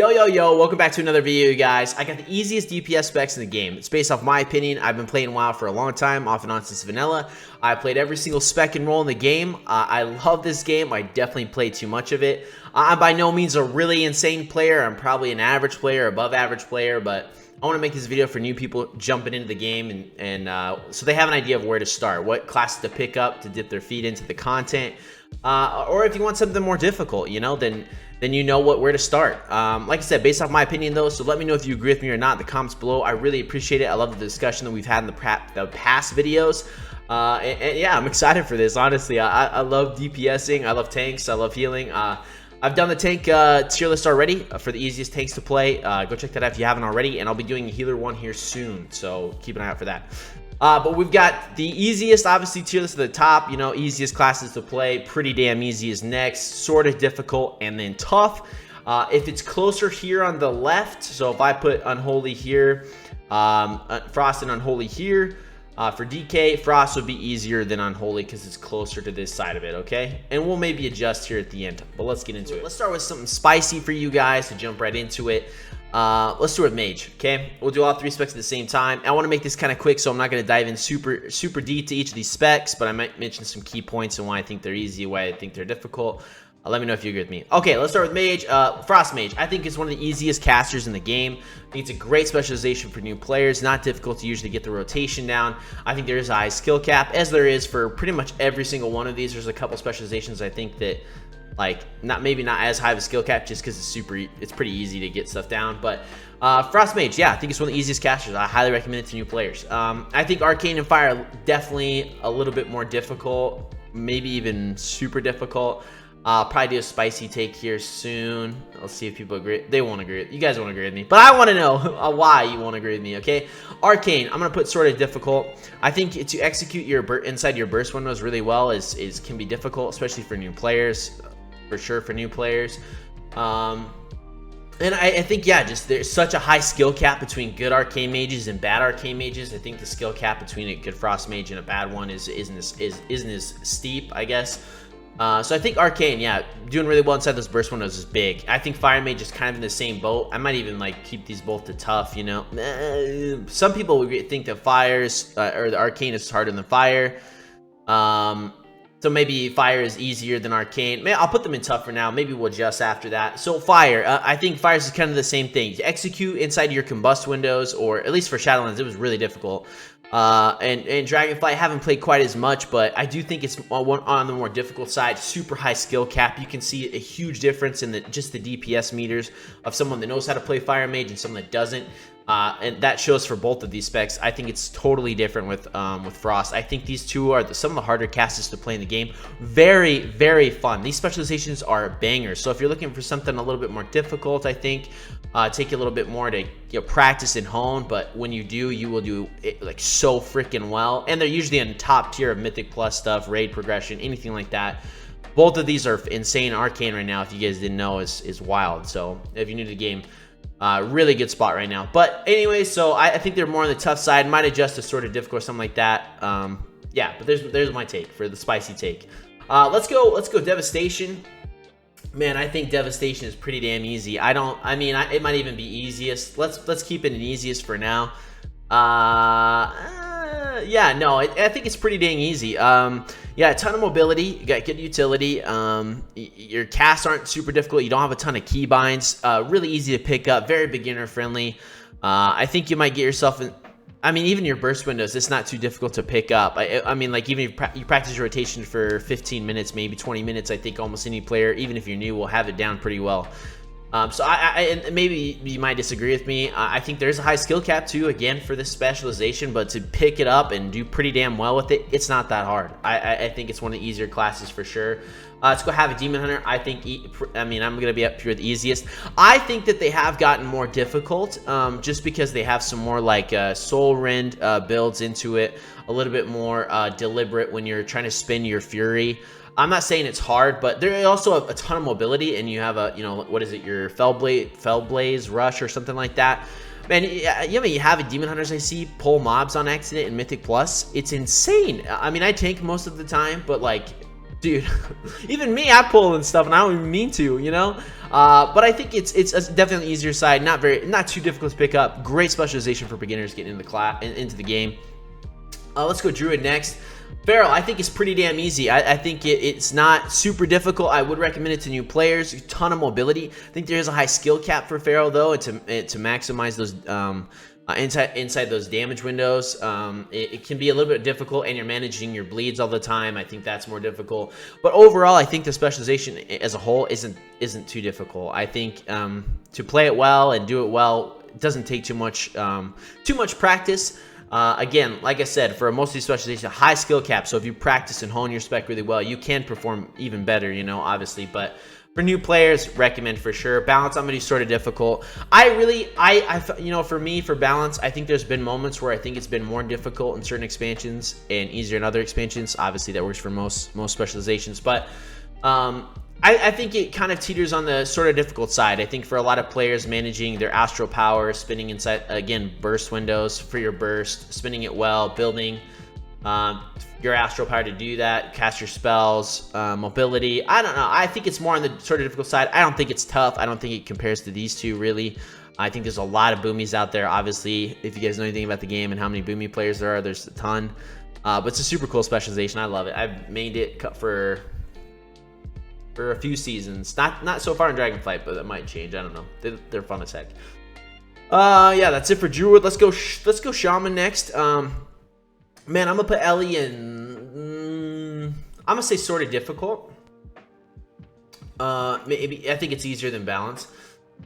Yo, welcome back to another video, guys. I got the easiest DPS specs in the game. It's based off my opinion. I've been playing WoW for a long time, off and on since vanilla. I played every single spec and role in the game. I love this game. I definitely play too much of it. I'm by no means a really insane player. I'm probably an average player, above average player, but I want to make this video for new people jumping into the game and so they have an idea of where to start, what classes to pick up to dip their feet into the content. Or if you want something more difficult, you know, then you know where to start. Like I said, based off my opinion though, so let me know if you agree with me or not in the comments below. I really appreciate it. I love the discussion that we've had in the past videos. And yeah, I'm excited for this, honestly. I love DPSing, I love tanks, I love healing. I've done the tank tier list already for the easiest tanks to play. Go check that out if you haven't already, and I'll be doing a healer one here soon, so keep an eye out for that. But we've got the easiest, obviously, tier list at the top. You know, easiest classes to play. Pretty damn easy is next. Sort of difficult, and then tough. If it's closer here on the left, so if I put Unholy here, Frost and Unholy here, for DK, Frost would be easier than Unholy because it's closer to this side of it, okay? And we'll maybe adjust here at the end, but let's get into it. Let's start with something spicy for you guys to jump right into it. Let's do it with Mage, okay? We'll do all three specs at the same time. I want to make this kind of quick, so I'm not going to dive in super deep to each of these specs, but I might mention some key points and why I think they're easy, why I think they're difficult. Let me know if you agree with me. Okay, let's start with Mage. Frost Mage, I think it's one of the easiest casters in the game. I think it's a great specialization for new players. Not difficult to usually get the rotation down. I think there is a high skill cap, as there is for pretty much every single one of these. There's a couple specializations I think that, like, maybe not as high of a skill cap just because it's pretty easy to get stuff down. But Frost Mage, yeah, I think it's one of the easiest casters. I highly recommend it to new players. I think Arcane and Fire are definitely a little bit more difficult, maybe even super difficult. Probably do a spicy take here soon. Let's see if people agree. They won't agree. You guys won't agree with me, but I want to know why you won't agree with me. Okay, Arcane, I'm gonna put sort of difficult. I think to execute your inside your burst windows really well can be difficult, especially for new players. For sure, for new players. And I think, yeah, just there's such a high skill cap between good Arcane Mages and bad Arcane Mages. I think the skill cap between a good Frost Mage and a bad one isn't as steep, I guess. So I think Arcane, yeah, doing really well inside those burst windows is big. I think Fire Mage is kind of in the same boat. I might even like keep these both to tough, you know. Some people would think that Fire's or the Arcane is harder than Fire. So maybe Fire is easier than Arcane. I'll put them in tough for now. Maybe we'll adjust after that. So Fire, I think Fire is kind of the same thing. To execute inside your combust windows, or at least for Shadowlands, it was really difficult. And Dragonflight, haven't played quite as much, but I do think it's on the more difficult side. Super high skill cap. You can see a huge difference in just the DPS meters of someone that knows how to play Fire Mage and someone that doesn't. And that shows for both of these specs. I think it's totally different with Frost. I think these two are some of the harder casters to play in the game. Very, very fun. These specializations are bangers. So if you're looking for something a little bit more difficult, I think take you a little bit more to practice and hone. But when you do, you will do it like so freaking well. And they're usually in top tier of Mythic Plus stuff, raid progression, anything like that. Both of these are insane. Arcane right now, if you guys didn't know, is wild. So if you're new to the game, really good spot right now. But anyway, so I think they're more on the tough side. Might adjust to sort of difficult or something like that. Yeah, but there's my take for the spicy take. Let's go Devastation. Man, I think Devastation is pretty damn easy. It might even be easiest. Let's keep it an easiest for now. Yeah, no, I think it's pretty dang easy. Yeah, a ton of mobility. You got good utility. Your casts aren't super difficult. You don't have a ton of keybinds. Really easy to pick up. Very beginner friendly. I think you might get yourself in. Even your burst windows, it's not too difficult to pick up. Like even if you practice your rotation for 15 minutes, maybe 20 minutes, I think almost any player, even if you're new, will have it down pretty well. So and maybe you might disagree with me. I think there's a high skill cap too, again, for this specialization, but to pick it up and do pretty damn well with it, it's not that hard. I think it's one of the easier classes for sure. Let's go Havoc Demon Hunter. I think, I'm going to be up here with the easiest. I think that they have gotten more difficult just because they have some more like Soul Rend builds into it, a little bit more deliberate when you're trying to spin your Fury. I'm not saying it's hard, but there also have a ton of mobility, and you have what is it, your Fellblaze Rush or something like that. Man, you have a Demon Hunters I see pull mobs on accident in Mythic Plus. It's insane. I tank most of the time, but like Dude, even me, I pull and stuff, and I don't even mean to, you know. But I think it's definitely the easier side, not too difficult to pick up. Great specialization for beginners getting into the game. Let's go Druid next. Feral, I think it's pretty damn easy. I think it's not super difficult. I would recommend it to new players. A ton of mobility. I think there is a high skill cap for Feral though, to maximize those inside those damage windows. It can be a little bit difficult, and you're managing your bleeds all the time. I think that's more difficult. But overall, I think the specialization as a whole isn't too difficult. I think to play it well and do it well, it doesn't take too much practice. Again, like I said, for most of these specializations, high skill cap. So if you practice and hone your spec really well, you can perform even better, you know, obviously. But for new players, recommend for sure. Balance, I'm going to be sort of difficult. You know, for me, for balance, I think there's been moments where I think it's been more difficult in certain expansions and easier in other expansions. Obviously, that works for most specializations. But I think it kind of teeters on the sort of difficult side. I think for a lot of players, managing their astral power, spinning inside, again, burst windows for your burst, spinning it well, building your astral power to do that, cast your spells, mobility. I don't know. I think it's more on the sort of difficult side. I don't think it's tough. I don't think it compares to these two, really. I think there's a lot of boomies out there. Obviously, if you guys know anything about the game and how many boomy players there are, there's a ton. But it's a super cool specialization. I love it. I've mained it for a few seasons. Not so far in Dragonflight, but that might change. I don't know. They're fun as heck. Yeah, that's it for Druid. Let's go Shaman next. Man, I'm gonna put Ellie in. I'm gonna say sort of difficult. Maybe I think it's easier than balance.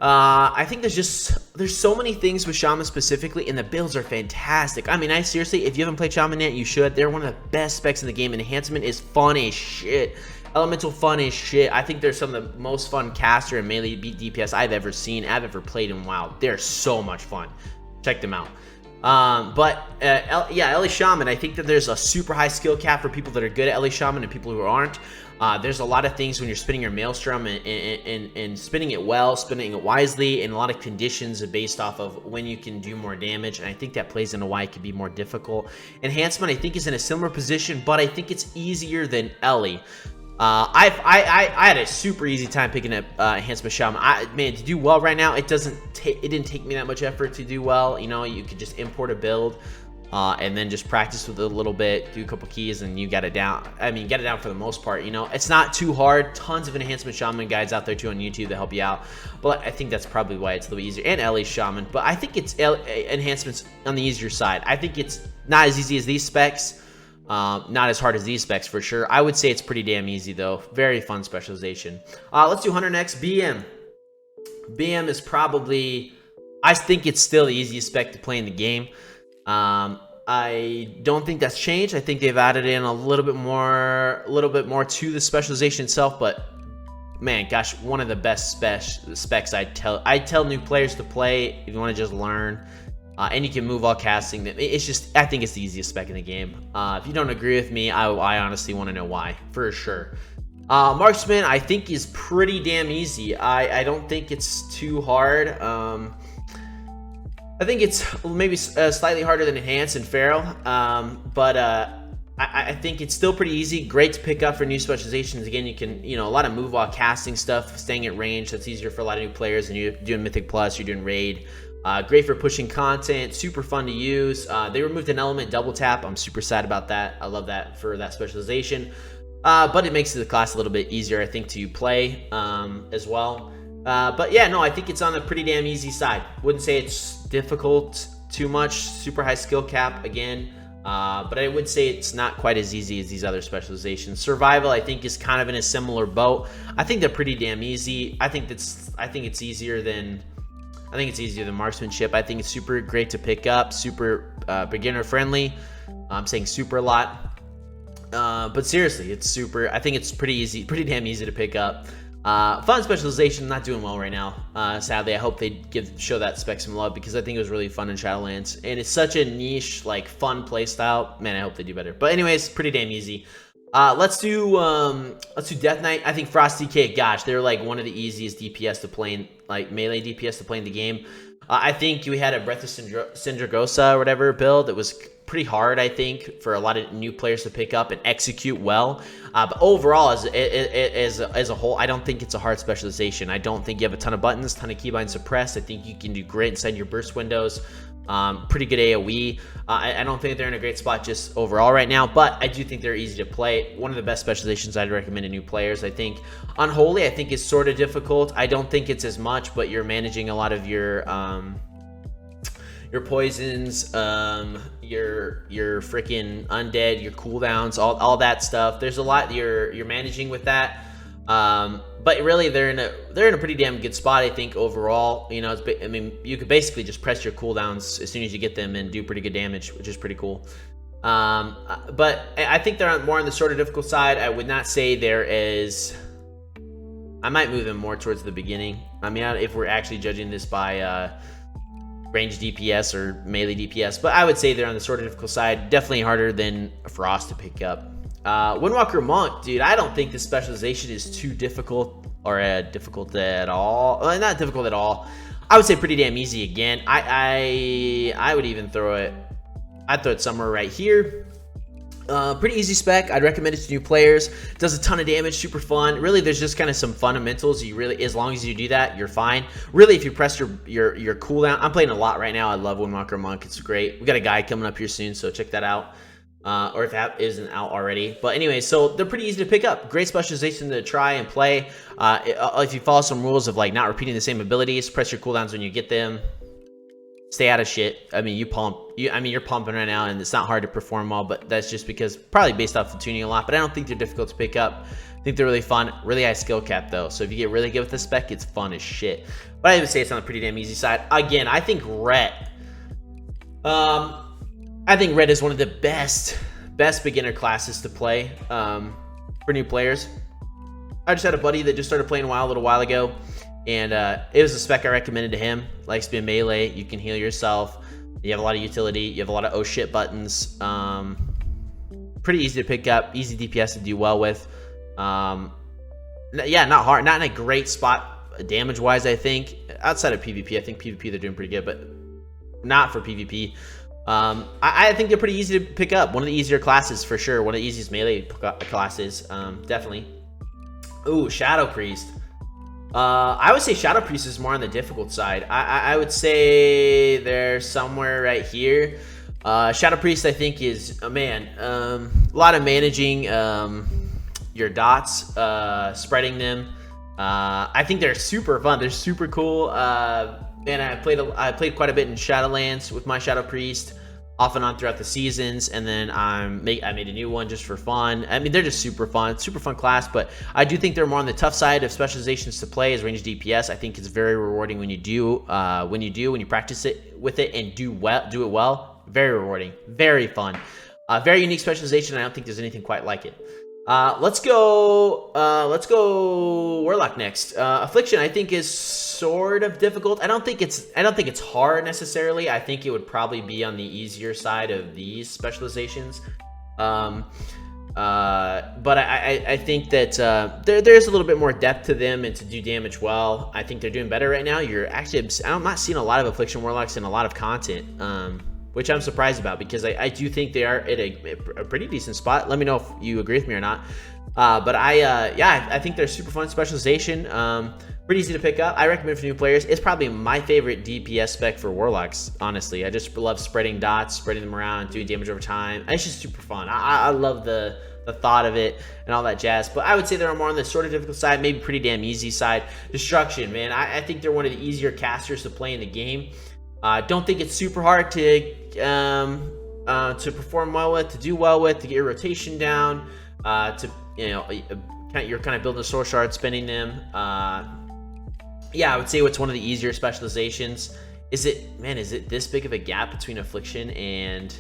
I think there's so many things with Shaman specifically, and the builds are fantastic. I mean, seriously, if you haven't played Shaman yet, you should. They're one of the best specs in the game. Enhancement is fun as shit. Elemental fun as shit. I think they're some of the most fun caster and melee beat DPS I've ever seen. I've ever played in WoW. They're so much fun. Check them out. Yeah, Ellie Shaman, I think that there's a super high skill cap for people that are good at Ellie Shaman and people who aren't. There's a lot of things when you're spinning your Maelstrom and spinning it well, spinning it wisely, and a lot of conditions based off of when you can do more damage, and I think that plays into why it can be more difficult. Enhancement, I think, is in a similar position, but I think it's easier than Ellie. I had a super easy time picking up Enhancement Shaman. Man, to do well right now, it didn't take me that much effort to do well. You know, you could just import a build and then just practice with it a little bit, do a couple keys, and you got it down. I mean, get it down for the most part. You know, it's not too hard. Tons of Enhancement Shaman guides out there too on YouTube that help you out. But I think that's probably why it's a little easier. And Ellie Shaman, but I think it's enhancements on the easier side. I think it's not as easy as these specs. Not as hard as these specs for sure. I would say it's pretty damn easy though. Very fun specialization. Let's do Hunter next. BM. BM is probably, I think it's still the easiest spec to play in the game. I don't think that's changed. I think they've added in a little bit more to the specialization itself, but man, gosh, one of the best specs I tell new players to play if you want to just learn. And you can move while casting. It's just, I think it's the easiest spec in the game. If you don't agree with me, I honestly want to know why, for sure. Marksman, I think, is pretty damn easy. I don't think it's too hard. I think it's maybe slightly harder than Enhance and Feral. But I think it's still pretty easy. Great to pick up for new specializations. Again, you can, a lot of move while casting stuff, staying at range. That's easier for a lot of new players. And you're doing Mythic Plus, you're doing Raid. Great for pushing content, super fun to use. They removed an element double tap. I'm super sad about that. I love that for that specialization. But it makes the class a little bit easier, I think, to play as well. But yeah, no, I think it's on the pretty damn easy side. Wouldn't say it's difficult too much. Super high skill cap again. But I would say it's not quite as easy as these other specializations. Survival, I think, is kind of in a similar boat. I think they're pretty damn easy. I think it's easier than Marksmanship. I think it's super great to pick up, super beginner friendly. I'm saying super a lot, but seriously, it's super. I think it's pretty damn easy to pick up. Fun specialization. Not doing well right now. Sadly, I hope they show that spec some love because I think it was really fun in Shadowlands, and it's such a niche, like, fun playstyle. Man, I hope they do better. But anyways, pretty damn easy. Let's do Death Knight. I think Frost DK, gosh, they're like one of the easiest DPS to play in, like melee DPS to play in the game. I think we had a Breath of Syndragosa or whatever build that was pretty hard, I think, for a lot of new players to pick up and execute well. But overall, as a whole, I don't think it's a hard specialization. I don't think you have a ton of buttons, ton of keybind suppressed. I think you can do great inside your burst windows. Pretty good AoE. I don't think they're in a great spot just overall right now, but I do think they're easy to play. One of the best specializations I'd recommend to new players. I think Unholy, I think, is sort of difficult. I don't think it's as much, but you're managing a lot of your poisons, your freaking undead, your cooldowns, all that stuff. There's a lot you're managing with that. But really, they're in a pretty damn good spot, I think, overall. You know, I mean, you could basically just press your cooldowns as soon as you get them and do pretty good damage, which is pretty cool. But I think they're more on the sort of difficult side. I would not say there is. I might move them more towards the beginning. I mean, if we're actually judging this by range DPS or melee DPS, but I would say they're on the sort of difficult side. Definitely harder than Frost to pick up. Windwalker Monk, dude, I don't think this specialization is too difficult or difficult at all. Not difficult at all. I would say pretty damn easy again. I would even throw it. I'd throw it somewhere right here. Pretty easy spec. I'd recommend it to new players. Does a ton of damage, super fun. Really, there's just kind of some fundamentals. As long as you do that, you're fine. Really, if you press your cooldown, I'm playing a lot right now. I love Windwalker Monk. It's great. We got a guide coming up here soon, so check that out. Or if that isn't out already. But anyway, so they're pretty easy to pick up. Great specialization to try and play. If you follow some rules of like not repeating the same abilities, press your cooldowns when you get them. Stay out of shit. I mean, you're pumping right now, and it's not hard to perform well, but that's just because probably based off the tuning a lot. But I don't think they're difficult to pick up. I think they're really fun. Really high skill cap though, so if you get really good with the spec, it's fun as shit. But I would say it's on the pretty damn easy side. Again, I think Ret. I think Red is one of the best beginner classes to play for new players. I just had a buddy that just started playing WoW a little while ago, and it was a spec I recommended to him. Likes to be a melee. You can heal yourself. You have a lot of utility. You have a lot of oh shit buttons. Pretty easy to pick up. Easy DPS to do well with. Yeah, not hard. Not in a great spot damage-wise, I think. Outside of PvP, I think PvP they're doing pretty good, but not for PvP. I think they're pretty easy to pick up. One of the easier classes for sure. One of the easiest melee classes, definitely. Ooh, Shadow Priest. I would say Shadow Priest is more on the difficult side. I would say they're somewhere right here. Shadow Priest, I think, is a lot of managing your dots, spreading them. I think they're super fun. They're super cool. And I played quite a bit in Shadowlands with my Shadow Priest, off and on throughout the seasons, and then I made a new one just for fun. I mean, they're just super fun class, but I do think they're more on the tough side of specializations to play as range DPS. I think it's very rewarding when you practice it with it and do it well. Very rewarding, very fun, very unique specialization. I don't think there's anything quite like it. Let's go Warlock next. Affliction, I think, is sort of difficult. I don't think it's hard necessarily. I think it would probably be on the easier side of these specializations. But I think that there's a little bit more depth to them and to do damage well. I think they're doing better right now. I'm not seeing a lot of Affliction Warlocks in a lot of content. Which I'm surprised about, because I do think they are at a pretty decent spot. Let me know if you agree with me or not. But I think they're super fun specialization. Pretty easy to pick up. I recommend for new players. It's probably my favorite DPS spec for Warlocks, honestly. I just love spreading dots, spreading them around, doing damage over time. It's just super fun. I love the thought of it and all that jazz. But I would say they're more on the sort of difficult side, maybe pretty damn easy side. Destruction, man. I think they're one of the easier casters to play in the game. Don't think it's super hard to perform well with, to do well with, to get your rotation down, you're kind of building a soul shard, spending them. Yeah, I would say it's one of the easier specializations. Is it this big of a gap between Affliction and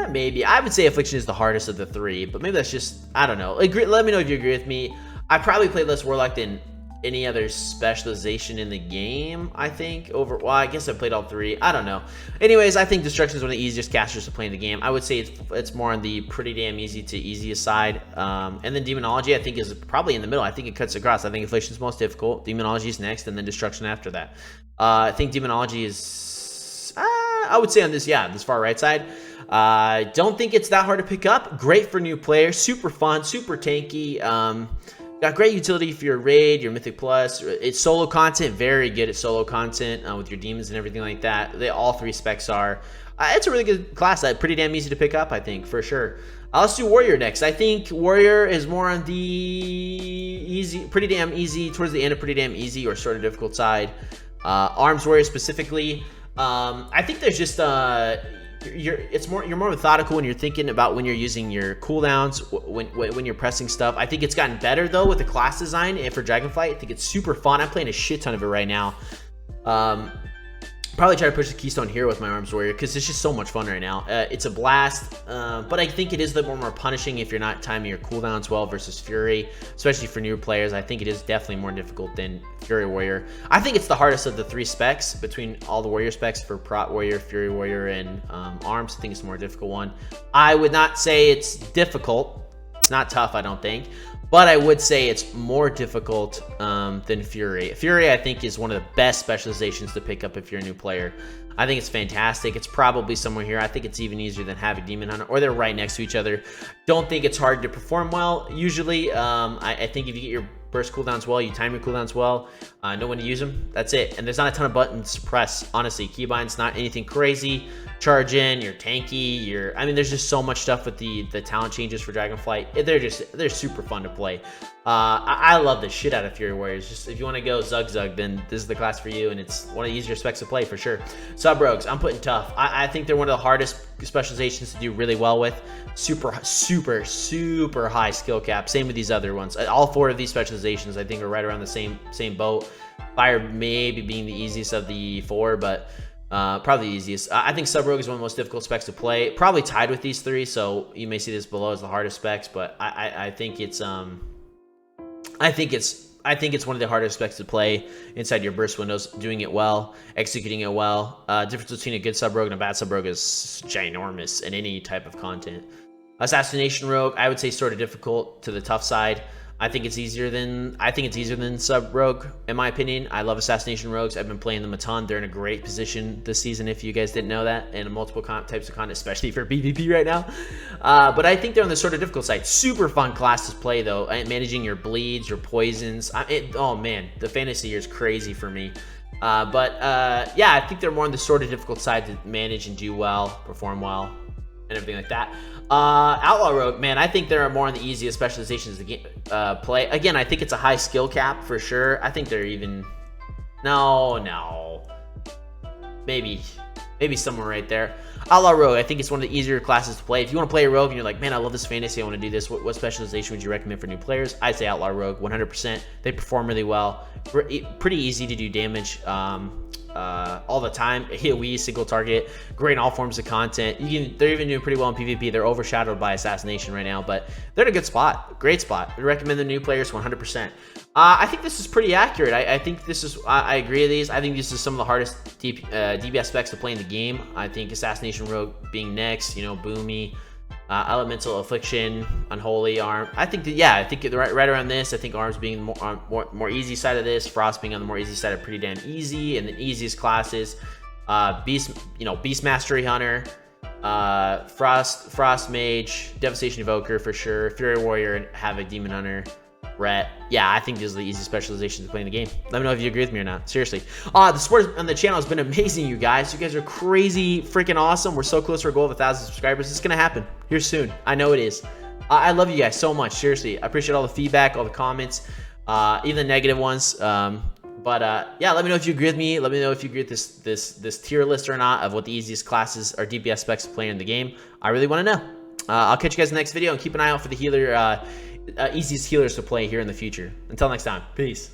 maybe? I would say Affliction is the hardest of the three, but maybe that's just, I don't know. Let me know if you agree with me. I probably played less Warlock than any other specialization in the game, I think. Well, I guess I played all three. I don't know. Anyways, I think Destruction is one of the easiest casters to play in the game. I would say it's more on the pretty damn easy to easiest side. And then Demonology, I think, is probably in the middle. I think it cuts across. I think Affliction is most difficult. Demonology is next, and then Destruction after that. I think Demonology is, I would say on this, yeah, this far right side. Don't think it's that hard to pick up. Great for new players. Super fun, super tanky. Got great utility for your raid, your Mythic Plus. It's solo content, very good at solo content with your demons and everything like that. All three specs are. It's a really good class. Pretty damn easy to pick up, I think, for sure. Let's do Warrior next. I think Warrior is more on the easy, pretty damn easy, towards the end of pretty damn easy or sort of difficult side. Arms Warrior specifically. I think there's just you're more methodical when you're thinking about when you're using your cooldowns, when you're pressing stuff. I think it's gotten better though with the class design and for Dragonflight. I think it's super fun. I'm playing a shit ton of it right now. Probably try to push the Keystone Hero with my Arms Warrior because it's just so much fun right now. It's a blast, but I think it is a little more punishing if you're not timing your cooldowns well versus Fury, especially for newer players. I think it is definitely more difficult than Fury Warrior. I think it's the hardest of the three specs between all the Warrior specs for Prot Warrior, Fury Warrior, and Arms. I think it's the more difficult one. I would not say it's difficult. It's not tough, I don't think. But I would say it's more difficult than Fury. Fury, I think, is one of the best specializations to pick up if you're a new player. I think it's fantastic. It's probably somewhere here. I think it's even easier than Havoc Demon Hunter, or they're right next to each other. Don't think it's hard to perform well, usually. I think if you get your burst cooldowns well, you time your cooldowns well, know when to use them, that's it. And there's not a ton of buttons to press, honestly. Keybind's not anything crazy. Charge in, you're tanky, I mean, there's just so much stuff with the talent changes for Dragonflight. They're super fun to play. I love the shit out of Fury Warriors. Just if you want to go Zug, then this is the class for you, and it's one of the easier specs to play for sure. Sub Rogues, I'm putting tough. I think they're one of the hardest specializations to do really well with. Super high skill cap. Same with these other ones. All four of these specializations, I think, are right around the same boat. Fire maybe being the easiest of the four, but probably the easiest. I think Sub Rogue is one of the most difficult specs to play. Probably tied with these three, so you may see this below as the hardest specs, but I think it's one of the hardest specs to play inside your burst windows. Doing it well, executing it well. Difference between a good Sub Rogue and a bad Sub Rogue is ginormous in any type of content. Assassination Rogue, I would say sort of difficult to the tough side. I think it's easier than Sub Rogue, in my opinion. I love Assassination Rogues. I've been playing them a ton. They're in a great position this season, if you guys didn't know that, and multiple types of content, especially for PvP right now. But I think they're on the sort of difficult side. Super fun class to play, though. Managing your bleeds, your poisons. Oh, man, the fantasy here is crazy for me. Yeah, I think they're more on the sort of difficult side to manage and do well, perform well, and everything like that. Outlaw Rogue, man, I think there are more on the easiest specializations to play. Again, I think it's a high skill cap for sure. I think they're even... No. Maybe somewhere right there. Outlaw Rogue, I think it's one of the easier classes to play. If you want to play a Rogue and you're like, man, I love this fantasy, I want to do this, what specialization would you recommend for new players? I'd say Outlaw Rogue, 100%. They perform really well. Pretty easy to do damage all the time. AoE, single target, great in all forms of content. They're even doing pretty well in PvP. They're overshadowed by Assassination right now, but they're in a good spot. Great spot. We recommend the new players 100%. I think this is pretty accurate. I think this is, I agree with these. I think this is some of the hardest DPS specs to play in the game. I think Assassination Rogue being next, Boomy, Elemental, Affliction, Unholy, Arm. I think right around this. I think Arms being more easy side of this, Frost being on the more easy side of pretty damn easy, and the easiest classes, Beast Mastery Hunter, Frost Mage, Devastation Evoker for sure, Fury Warrior, and Havoc Demon Hunter. Yeah, I think these are the easy specializations to play in the game. Let me know if you agree with me or not. Seriously. The support on the channel has been amazing, you guys. You guys are crazy freaking awesome. We're so close to our goal of 1,000 subscribers. It's going to happen here soon. I know it is. I love you guys so much. Seriously. I appreciate all the feedback, all the comments, even the negative ones. Yeah, let me know if you agree with me. Let me know if you agree with this tier list or not of what the easiest classes or DPS specs to play in the game. I really want to know. I'll catch you guys in the next video, and keep an eye out for the healer... easiest healers to play here in the future. Until next time, peace.